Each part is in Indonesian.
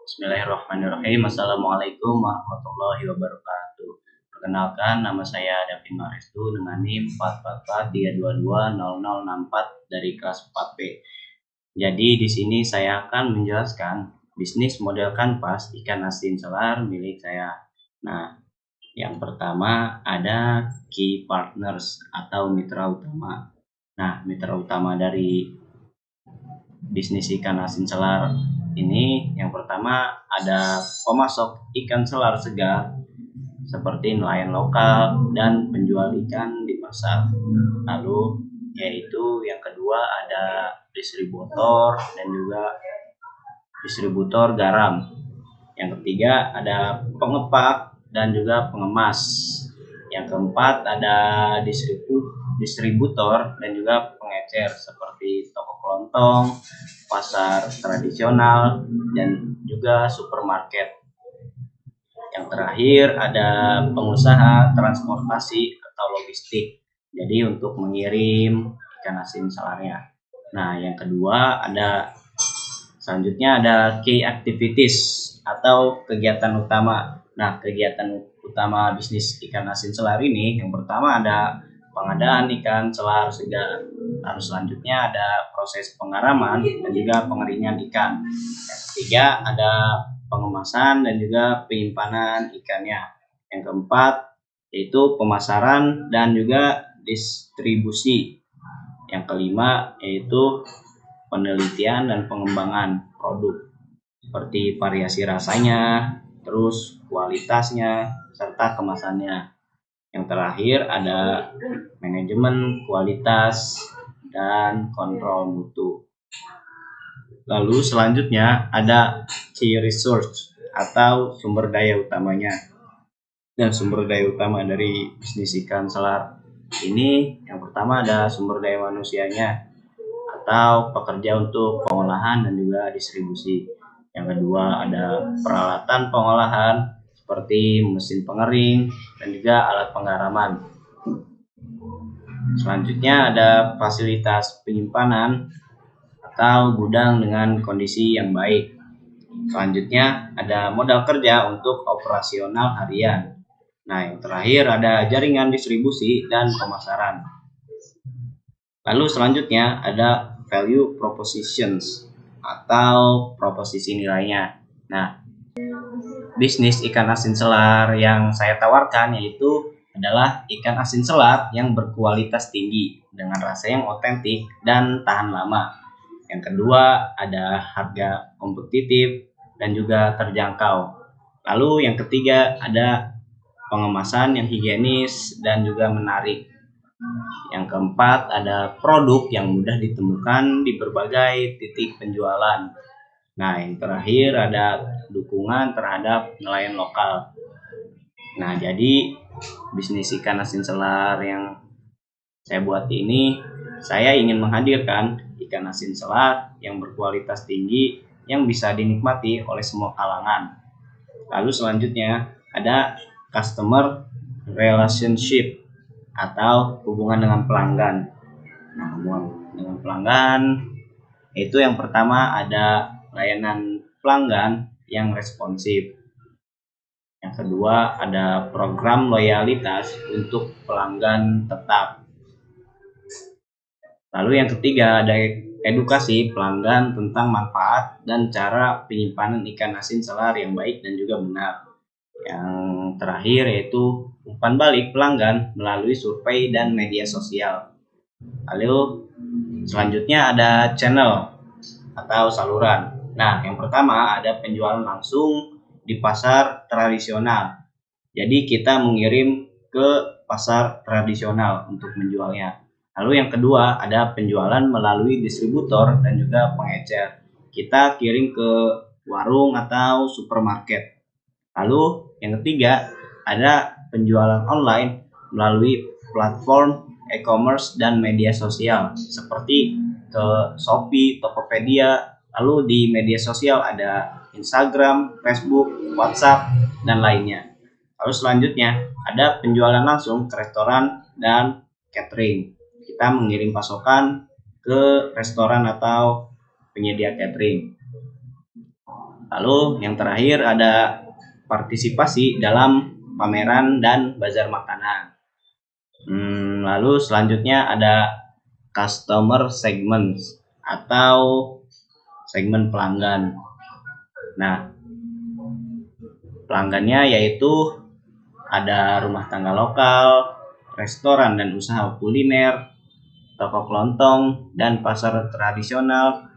Bismillahirrahmanirrahim. Assalamualaikum warahmatullahi wabarakatuh. Perkenalkan, nama saya David Marestu dengan NIM 444322064 dari kelas 4B. Jadi di sini saya akan menjelaskan bisnis model kanvas ikan asin selar milik saya. Nah, yang pertama ada key partners atau mitra utama. Nah, mitra utama dari bisnis ikan asin selar ini yang pertama ada pemasok ikan selar segar seperti nelayan lokal dan penjual ikan di pasar. Lalu yaitu yang kedua ada distributor dan juga distributor garam. Yang ketiga ada pengepak dan juga pengemas. Yang keempat ada distributor dan juga pengecer seperti toko kelontong, pasar tradisional, dan juga supermarket. Yang terakhir ada pengusaha transportasi atau logistik. Jadi untuk mengirim ikan asin selarnya. Nah, yang kedua selanjutnya ada key activities atau kegiatan utama. Nah, kegiatan utama bisnis ikan asin selar ini yang pertama ada pengadaan ikan selar segar. Lalu selanjutnya ada proses pengaraman dan juga pengeringan ikan. Yang ketiga ada pengemasan dan juga penyimpanan ikannya. Yang keempat yaitu pemasaran dan juga distribusi. Yang kelima yaitu penelitian dan pengembangan produk seperti variasi rasanya, terus kualitasnya, serta kemasannya. Yang terakhir ada manajemen kualitas dan kontrol mutu. Lalu selanjutnya ada key resource atau sumber daya utamanya. Dan sumber daya utama dari bisnis ikan selar ini yang pertama ada sumber daya manusianya atau pekerja untuk pengolahan dan juga distribusi. Yang kedua ada peralatan pengolahan seperti mesin pengering dan juga alat penggaraman. Selanjutnya ada fasilitas penyimpanan atau gudang dengan kondisi yang baik. Selanjutnya ada modal kerja untuk operasional harian. Nah, yang terakhir ada jaringan distribusi dan pemasaran. Lalu selanjutnya ada value propositions atau proposisi nilainya. Nah, bisnis ikan asin selar yang saya tawarkan yaitu adalah ikan asin selar yang berkualitas tinggi dengan rasa yang otentik dan tahan lama. Yang kedua ada harga kompetitif dan juga terjangkau. Lalu yang ketiga ada pengemasan yang higienis dan juga menarik. Yang keempat ada produk yang mudah ditemukan di berbagai titik penjualan. Nah, yang terakhir ada dukungan terhadap nelayan lokal. Nah, jadi bisnis ikan asin selar yang saya buat ini, saya ingin menghadirkan ikan asin selar yang berkualitas tinggi yang bisa dinikmati oleh semua kalangan. Lalu selanjutnya ada customer relationship atau hubungan dengan pelanggan. Nah, hubungan dengan pelanggan itu yang pertama ada layanan pelanggan yang responsif. Yang kedua ada program loyalitas untuk pelanggan tetap. Lalu yang ketiga ada edukasi pelanggan tentang manfaat dan cara penyimpanan ikan asin selar yang baik dan juga benar. Yang terakhir yaitu umpan balik pelanggan melalui survei dan media sosial. Lalu selanjutnya ada channel atau saluran. Nah, yang pertama ada penjualan langsung di pasar tradisional. Jadi kita mengirim ke pasar tradisional untuk menjualnya. Lalu yang kedua ada penjualan melalui distributor dan juga pengecer. Kita kirim ke warung atau supermarket. Lalu yang ketiga ada penjualan online melalui platform e-commerce dan media sosial seperti ke Shopee, Tokopedia. Lalu di media sosial ada Instagram, Facebook, WhatsApp, dan lainnya. Lalu selanjutnya ada penjualan langsung ke restoran dan catering. Kita mengirim pasokan ke restoran atau penyedia catering. Lalu yang terakhir ada partisipasi dalam pameran dan bazar makanan. Lalu selanjutnya ada customer segments atau segmen pelanggan. Nah, pelanggannya yaitu ada rumah tangga lokal, restoran dan usaha kuliner, toko kelontong dan pasar tradisional,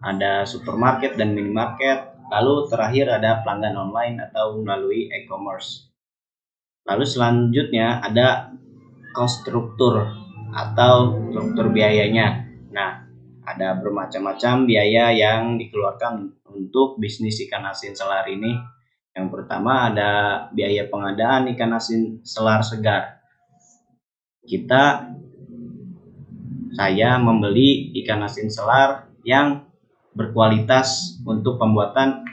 ada supermarket dan minimarket. Lalu terakhir ada pelanggan online atau melalui e-commerce. Lalu selanjutnya ada cost struktur atau struktur biayanya. Nah, ada bermacam-macam biaya yang dikeluarkan untuk bisnis ikan asin selar ini. Yang pertama ada biaya pengadaan ikan asin selar segar. Saya membeli ikan asin selar yang berkualitas untuk pembuatan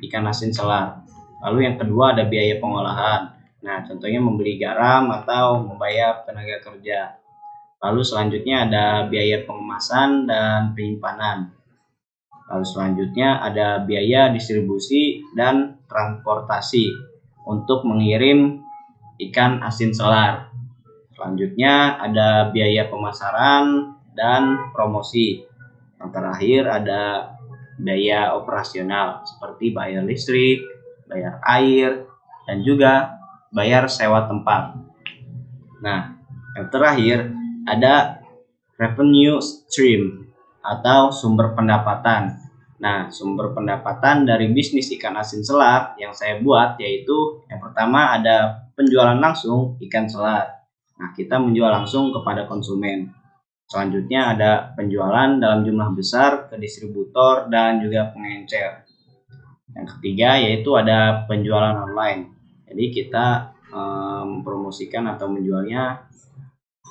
ikan asin selar. Lalu yang kedua ada biaya pengolahan. Nah, contohnya membeli garam atau membayar tenaga kerja. Lalu selanjutnya ada biaya pengemasan dan penyimpanan. Lalu selanjutnya ada biaya distribusi dan transportasi untuk mengirim ikan asin selar. Selanjutnya ada biaya pemasaran dan promosi. Yang terakhir ada biaya operasional seperti bayar listrik, bayar air, dan juga bayar sewa tempat. Nah, yang terakhir ada revenue stream atau sumber pendapatan. Nah, sumber pendapatan dari bisnis ikan asin selar yang saya buat yaitu yang pertama ada penjualan langsung ikan selar. Nah, kita menjual langsung kepada konsumen. Selanjutnya ada penjualan dalam jumlah besar ke distributor dan juga pengencer. Yang ketiga yaitu ada penjualan online. Jadi kita mempromosikan atau menjualnya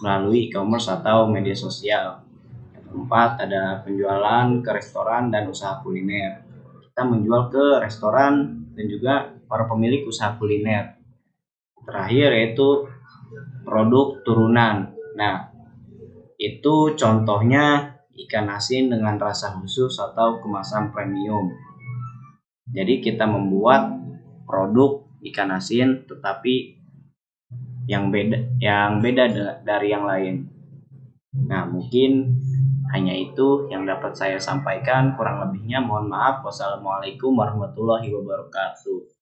melalui e-commerce atau media sosial. Yang keempat ada penjualan ke restoran dan usaha kuliner. Kita menjual ke restoran dan juga para pemilik usaha kuliner. Terakhir yaitu produk turunan. Nah, itu contohnya ikan asin dengan rasa khusus atau kemasan premium. Jadi kita membuat produk ikan asin tetapi yang beda dari yang lain. Nah, mungkin hanya itu yang dapat saya sampaikan. Kurang lebihnya mohon maaf. Wassalamualaikum warahmatullahi wabarakatuh.